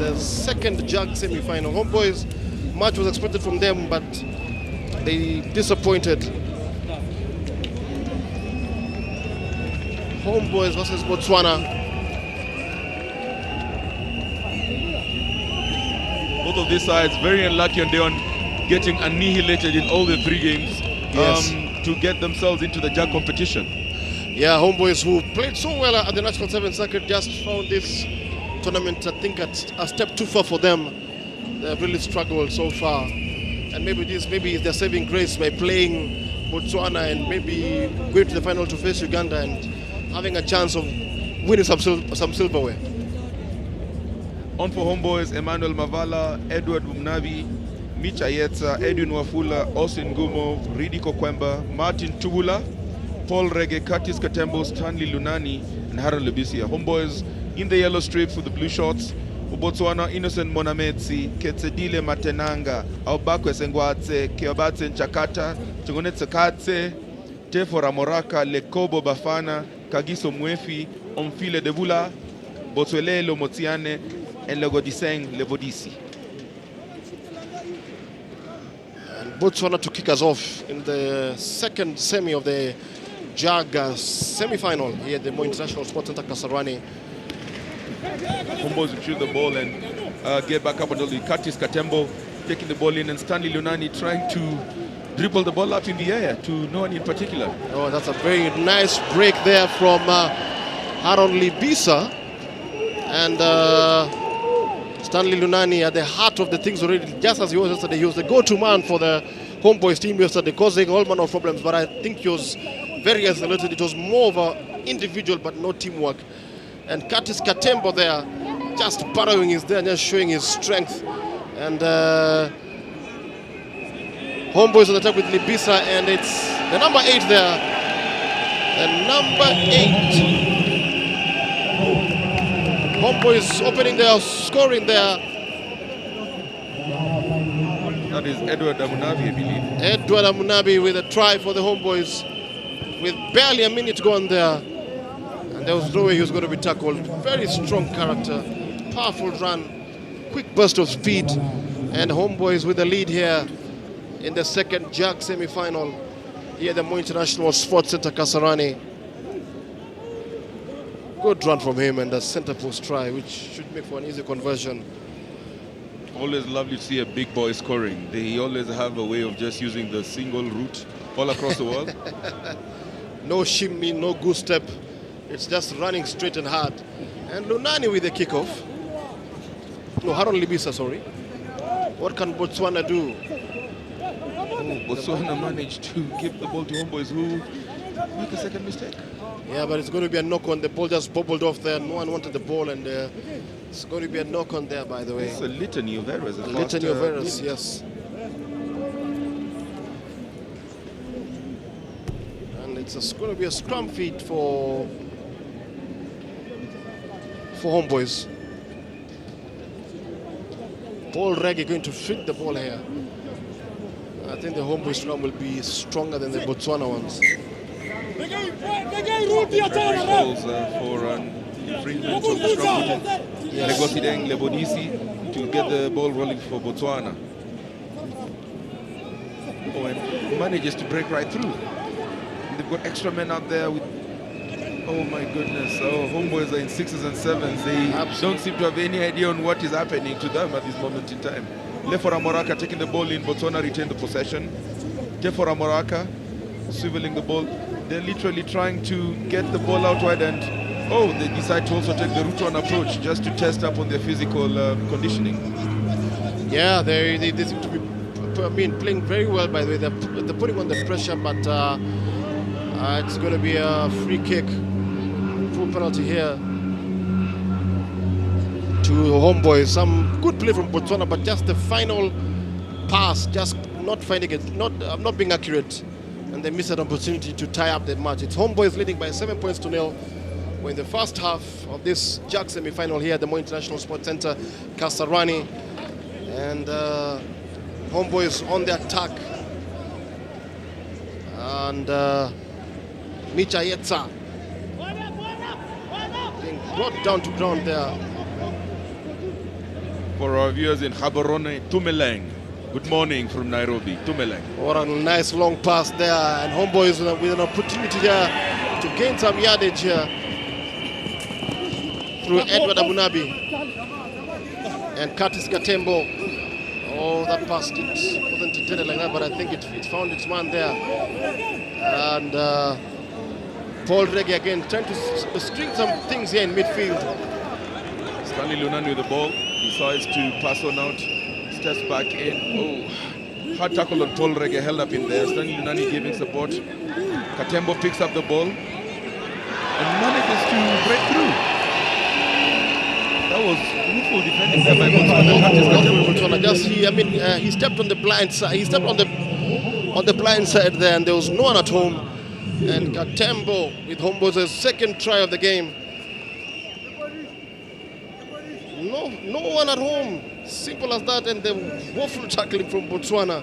the second JAG semi-final. Homeboys, much was expected from them, but they disappointed. Homeboys versus Botswana. Both of these sides very unlucky on day on, getting annihilated in all the 3 games to get themselves into the JAG competition. Yeah, Homeboys, who played so well at the National 7 circuit, just found this tournament, I think, a step too far for them. They've really struggled so far. And maybe they're saving grace by playing Botswana and maybe going to the final to face Uganda and having a chance of winning some silverware. On for Homeboys, Emmanuel Mavala, Edward Mnavi, Micha Yetsa, Edwin Wafula, Austin Gumo, Ridi Kokwemba, Martin Tubula, Paul Rege, Curtis Katembo, Stanley Lunani, and Harold Lebisia. Homeboys in the yellow strips with the blue shorts. Botswana, Innocent Monametsi, Ketsedile Matenanga, Aubakwe Sengwatse, Keobatse Nchakata, Chungonetse Katse, Tefora Moraka, Lekobo Bafana, Kagiso Mwefi, Omfile Devula, Botswele Lomotiane, and Legodiseng Levodisi. And Botswana to kick us off in the second semi of the JAG semi-final here at the Mo International Sports Center, Kasarani. Homeboys will shoot the ball and get back up until the Curtis Katembo taking the ball in, and Stanley Lunani trying to dribble the ball up in the air to no one in particular. Oh, that's a very nice break there from Haron Libisa. And Stanley Lunani at the heart of the things already, just as he was yesterday. He was the go-to man for the Homeboys team yesterday, causing all manner of problems, but I think he was very isolated. It was more of an individual but no teamwork. And Curtis Katembo there, just burrowing is there, just showing his strength. And Homeboys on the attack with Libisa, and it's the number 8 there. The number 8. Homeboys opening there, scoring there. That is Edward Amunabi, I believe. Edward Amunabi with a try for the Homeboys with barely a minute gone there. And there was no way he was going to be tackled. Very strong character, powerful run, quick burst of speed. And Homeboys with the lead here in the second JAG semi-final here at the Mo International Sports Center, Kasarani. Good run from him and a center post try, which should make for an easy conversion. Always lovely to see a big boy scoring. They always have a way of just using the single route all across the world. No shimmy, no goose step. It's just running straight and hard. And Lunani with the kickoff. No, Haron Libisa, sorry. What can Botswana do? Oh, Botswana managed to give the ball to Homeboys, who make a second mistake. Yeah, but it's going to be a knock on. The ball just bobbled off there. No one wanted the ball, and it's going to be a knock on there, by the way. It's a litany of errors. A litany of errors, yes. And it's going to be a scrum feed for Homeboys. Paul Rege going to feed the ball here. I think the Homeboys scrum will be stronger than the Botswana ones. Calls for infringement of the scrum footage. Legosideng Lebodisi to get the ball rolling for Botswana. Oh, and manages to break right through. They've got extra men out there with, oh my goodness, Homeboys are in 6s and 7s. They don't seem to have any idea on what is happening to them at this moment in time. Lefora Moraka taking the ball in, Botswana retain the possession. Tefora Moraka swiveling the ball. They're literally trying to get the ball out wide, and they decide to also take the route one approach just to test up on their physical conditioning. Yeah, they seem to be playing very well, by the way. They're putting on the pressure, but it's going to be a free kick, full penalty here to Homeboys. Some good play from Botswana, but just the final pass, just not finding it, not being accurate, and they missed an opportunity to tie up the match. It's Homeboys leading by 7 points to 0. We're in the first half of this JAG semi-final here at the Mo International Sports Center, Kasarani, and Homeboys on the attack, and Micha Yetsa being brought down to ground there. For our viewers in Gaborone, Tumeleng. Good morning from Nairobi, Tumeleng. What a nice long pass there, and Homeboys with an opportunity here to gain some yardage here through Edward Abunabi and Curtis Katembo. Oh, that pass wasn't intended like that, but I think it found its man there. And Paul Rege again trying to string some things here in midfield. Stanley Lunani with the ball, decides to pass on out, steps back in. Oh, hard tackle on Paul Rege, held up in there. Stanley Lunani giving support. Katembo picks up the ball and manages to break through. That was beautiful defending there by Botswana. Just he stepped on the blind side. He stepped on the blind side there, and there was no one at home. And Katembo with Homeboyz' second try of the game. No one at home. Simple as that, and the woeful tackling from Botswana.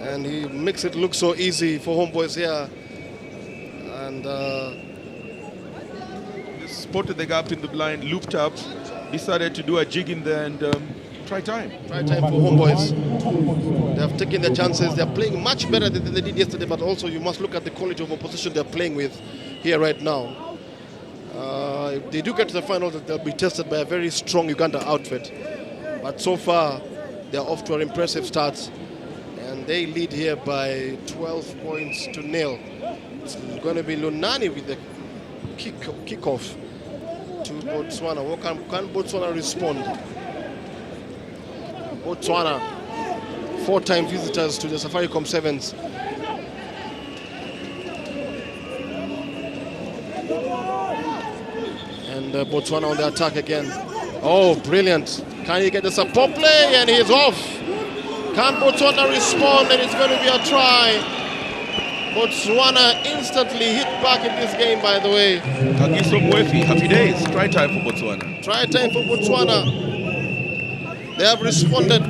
And he makes it look so easy for Homeboyz here. And spotted the gap in the blind, looped up, decided to do a jig in there, and try time. Try time for Homeboyz. They have taken their chances. They are playing much better than they did yesterday, but also you must look at the quality of opposition they are playing with here right now. If they do get to the final, they'll be tested by a very strong Uganda outfit. But so far, they're off to an impressive start, and they lead here by 12 points to 0. It's going to be Lunani with the kickoff to Botswana. Can Botswana respond? Botswana, 4-time visitors to the Safaricom Sevens. And Botswana on the attack again. Oh, brilliant. Can he get the support play? And he's off. Can Botswana respond? And it's going to be a try. Botswana instantly hit back in this game, by the way. Kagiso Mwefi, happy days. Try time for Botswana. Try time for Botswana. They have responded.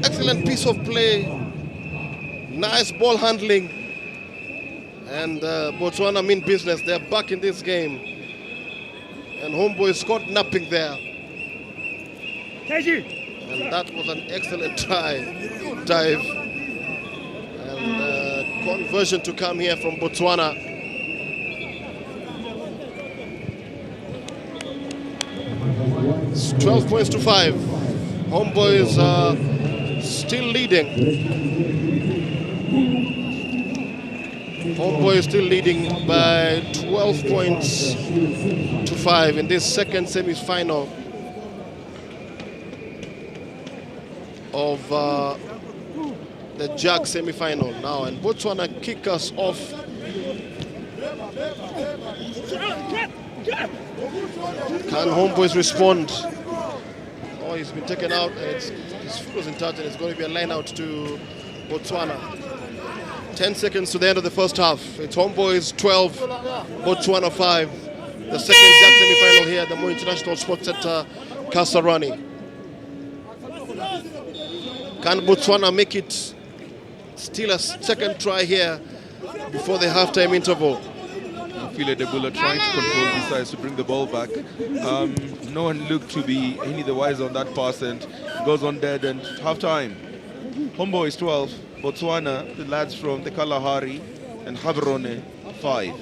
Excellent piece of play. Nice ball handling. And Botswana mean business. They're back in this game. And Homeboyz caught napping there. And that was an excellent dive. And conversion to come here from Botswana. It's 12 points to 5. Homeboyz still leading. Homeboyz still leading by 12 points to 5 in this second semi-final of the JAG semi-final now. And Botswana kick us off. Can Homeboyz respond? Oh, he's been taken out. His foot was in touch, and it's going to be a line out to Botswana. 10 seconds to the end of the first half. It's Homeboyz 12, Botswana 5. The second JAG semi-final here at the Moi International Sports Center, Kasarani. Can Botswana make it still a second try here before the halftime interval? File de Bulla trying to control, decides to bring the ball back. No one looked to be any the wiser on that pass, and goes on dead, and halftime. Homeboyz 12, Botswana, the lads from the Kalahari and Gaborone 5.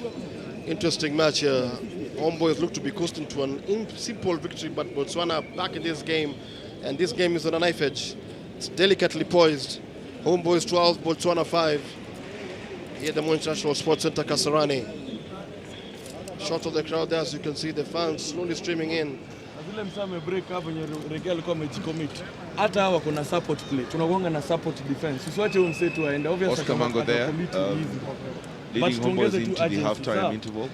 Interesting match here. Homeboyz look to be coasting to an simple victory, but Botswana back in this game, and this game is on a knife edge. It's delicately poised. Homeboyz 12, Botswana 5. Here at the Moi International Sports Center, Kasarani. Shot of the crowd there, as you can see, the fans slowly streaming in. Hata wako na support play. Tunagonga na support defense. Usiwache huyo msetu aende. Oscar Mango there, leading Homeboyz into the halftime interval.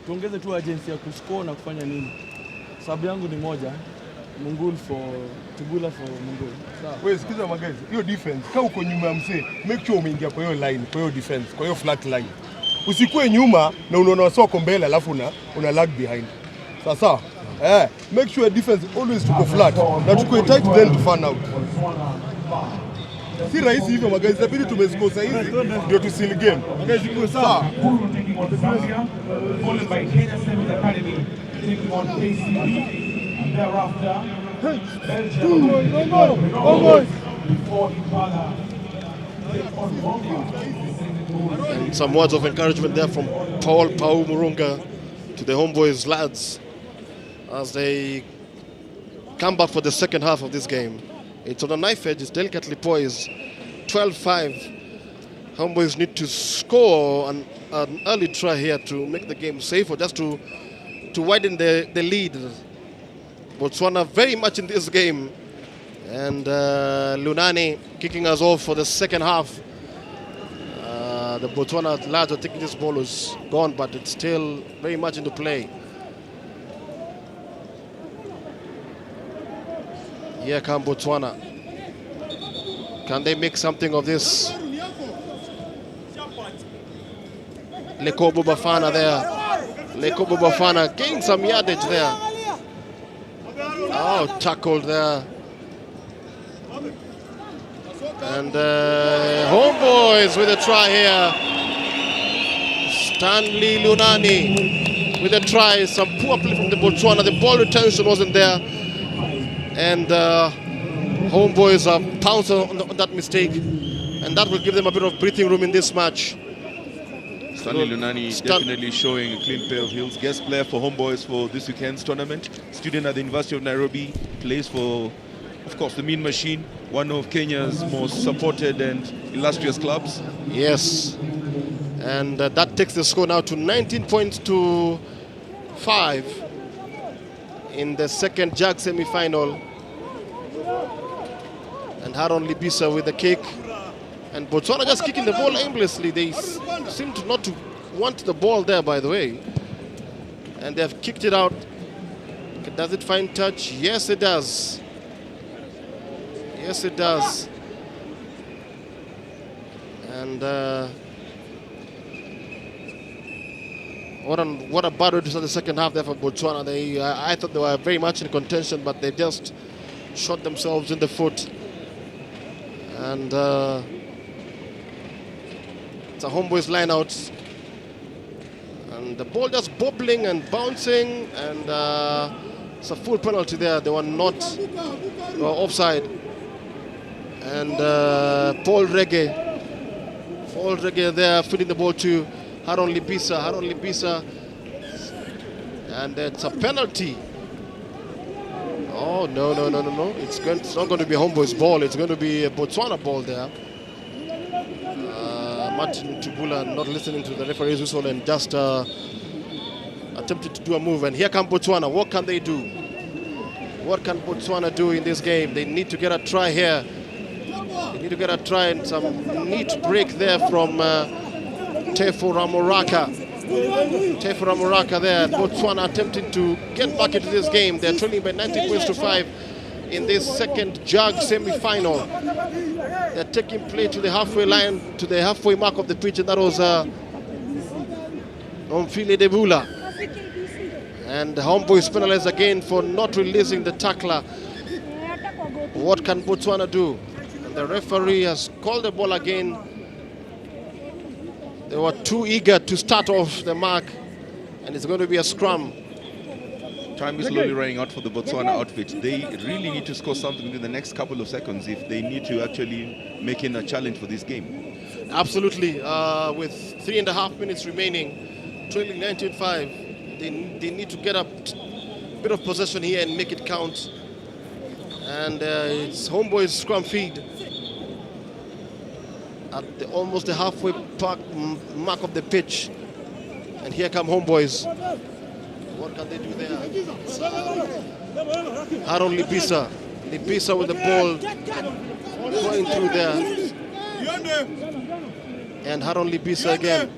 Tuongeze tu agency ya kuscore na kufanya nini. Sababu yangu ni moja. Mungul for Tubula for Mungul. Sawa. Wewe sikiza magazi. Hiyo defense, kama uko nyuma ya msee, make sure umeingia kwa hiyo line, kwa hiyo defense, kwa hiyo flat line. Usikue nyuma na unaona wasoko mbele alafu una lag behind. Sawa. Make sure defense always tuko flat na tuko tight then to fan out. Si rahisi hivyo magazi, inabidi tumezikosa hizi ndio tu seal game. Magazi kwa sawa. And some words of encouragement there from Paul Pau Murunga to the Homeboys lads as they come back for the second half of this game. It's on a knife edge, it's delicately poised. 12-5. Homeboys need to score an early try here to make the game safe or just to widen the lead. Botswana very much in this game. And Lunani kicking us off for the second half. The Botswana lads are thinking this ball is gone, but it's still very much into play. Here come Botswana. Can they make something of this? Lekobo Bafana there. Lekobo Bafana gained some yardage there. Oh, tackled there. And Homeboys with a try here. Stanley Lunani with a try. Some poor play from the Botswana. The ball retention wasn't there. And Homeboys have pounced on that mistake. And that will give them a bit of breathing room in this match. Stanley Lunani definitely showing a clean pair of heels. Guest player for Homeboys for this weekend's tournament. Student at the University of Nairobi. Plays for, of course, the Mean Machine. One of Kenya's most supported and illustrious clubs. Yes. And that takes the score now to 19 points to 5 in the second JAG semi-final. And Haron Libisa with the kick. And Botswana just kicking the ball aimlessly. They seem to not to want the ball there, by the way. And they have kicked it out. Does it find touch? Yes, it does. Yes, it does. And what a battle to start the second half there for Botswana. I thought they were very much in contention, but they just shot themselves in the foot. And it's a Homeboys line out. And the ball just bobbling and bouncing. And it's a full penalty there. They were not offside. And Paul Reggae there feeding the ball to Haron Libisa. And it's a penalty. Oh, no. It's not going to be a Homeboys ball. It's going to be a Botswana ball there. Martin Tubula not listening to the referee's whistle and just attempted to do a move. And here come Botswana. What can they do? What can Botswana do in this game? They need to get a try here. They need to get a try and some neat break there from Tefo Ramoraka. Tefo Ramoraka there. Botswana attempting to get back into this game. They're trailing by 19 points to 5 in this second JAG semi-final. They're taking play to the halfway line, to the halfway mark of the pitch, and that was Omfile Debula. And the Homeboys penalized again for not releasing the tackler. What can Botswana do? And the referee has called the ball again. They were too eager to start off the mark, and it's going to be a scrum. Time is slowly running out for the Botswana outfit. They really need to score something within the next couple of seconds if they need to actually make it a challenge for this game. Absolutely. With 3.5 minutes remaining, trailing 19-5, they need to get a bit of possession here and make it count. And it's Homeboys scrum feed at almost the halfway mark of the pitch. And here come Homeboys. What can they do there? Haron Libisa. Libisa with the ball going through there. And Haron Libisa again.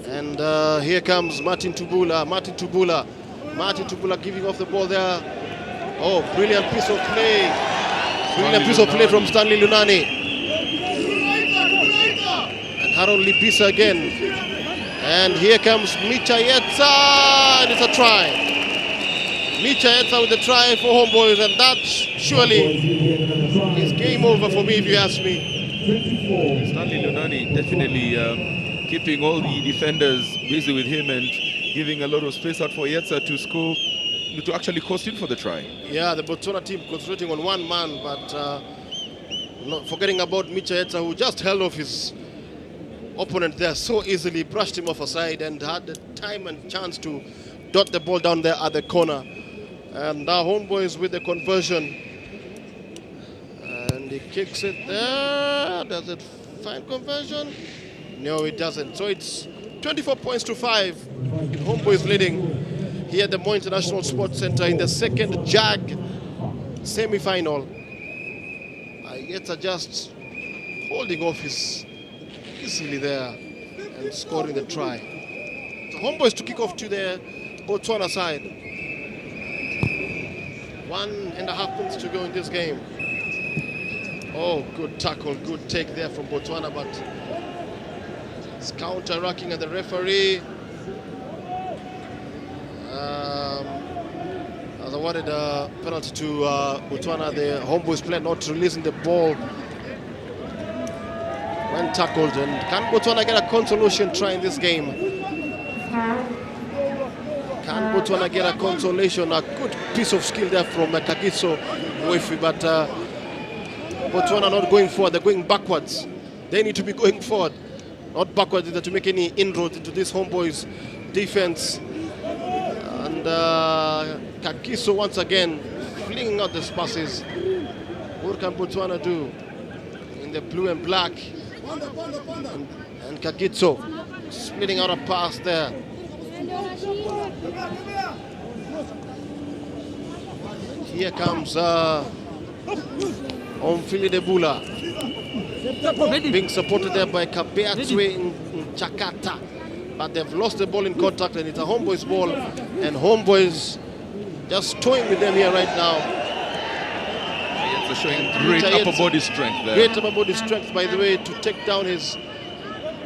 And here comes Martin Tubula. Martin Tubula giving off the ball there. Oh, brilliant piece of play. Brilliant piece of play from Stanley Lunani. And Haron Libisa again. And here comes Micha Yetsa, and it's a try. Micha Yetsa with the try for Homeboys, and that surely is game over for me, if you ask me. Stanley Lunani definitely keeping all the defenders busy with him and giving a lot of space out for Yetsa to score, to actually coast in for the try. Yeah, the Botswana team concentrating on one man, but not forgetting about Micha Yetsa, who just held off his opponent there so easily, brushed him off aside, and had the time and chance to dot the ball down there at the corner. And now Homeboys with the conversion. And he kicks it there. Does it find conversion? No, it doesn't. So it's 24 points to 5. Homeboys leading here at the Mo International Sports Center in the second JAG semi-final. Yetsa just holding off his easily there and scoring the try. So Homeboys to kick off to the Botswana side. 1.5 minutes to go in this game. Oh, good tackle, good take there from Botswana, but it's counter-racking at the referee. As awarded a penalty to Botswana, the Homeboys player not releasing the ball when tackled. And can Botswana get a consolation try in this game? Can Botswana get a consolation? A good piece of skill there from Kagiso Mwefi, but Botswana not going forward, they're going backwards. They need to be going forward, not backwards, either to make any inroads into this Homeboys defense. And Kagiso once again flinging out these passes. What can Botswana do in the blue and black? And Kagiso splitting out a pass there. Here comes Omfili Debula, being supported there by Kabeatswe in Chakata, but they've lost the ball in contact, and it's a Homeboys ball, and Homeboys just toying with them here right now. Yetsa showing great upper body strength there. Great upper body strength, by the way, to take down his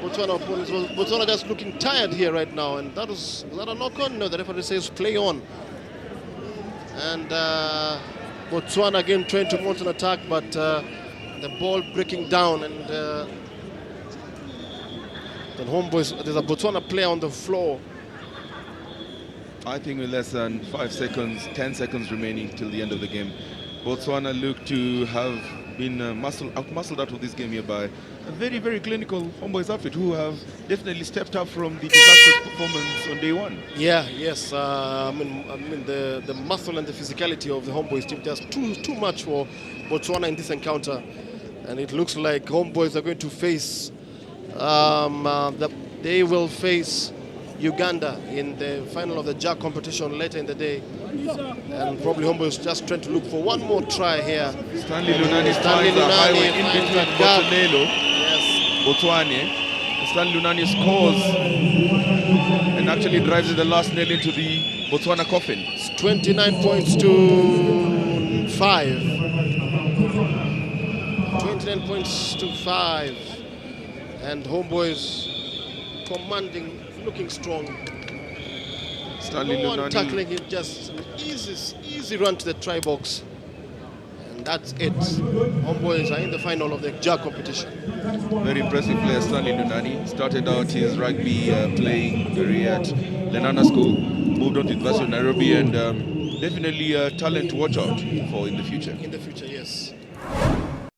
Botswana opponents. Botswana just looking tired here right now, and was that a knock on? No, the referee says play on. And Botswana again trying to mount an attack, but the ball breaking down, and then Homeboys, there's a Botswana player on the floor. I think with less than 5 seconds, 10 seconds remaining till the end of the game, Botswana look to have been muscled out of this game here by a very, very clinical Homeboys outfit, who have definitely stepped up from the disastrous performance on day one. Yeah, yes. I mean the muscle and the physicality of the Homeboys team just too much for Botswana in this encounter, and it looks like Homeboys are going to face they will face Uganda in the final of the JAG competition later in the day, and probably Homeboys just trying to look for one more try here. Stanley Lunani finds the highway in between Botswana, yes, Botswana. Stanley Lunani scores and actually drives the last nail into the Botswana coffin. It's 29 points to 5. 29 points to 5, and Homeboys commanding, looking strong. Stanley No one Lunani tackling him, just an easy run to the try box. And that's it. Homeboys are in the final of the JAG competition. Very impressive player, Stanley Lunani. Started out his rugby playing career at Lenana School, moved on to University of Nairobi, and definitely a talent to watch out for in the future. In the future, yes.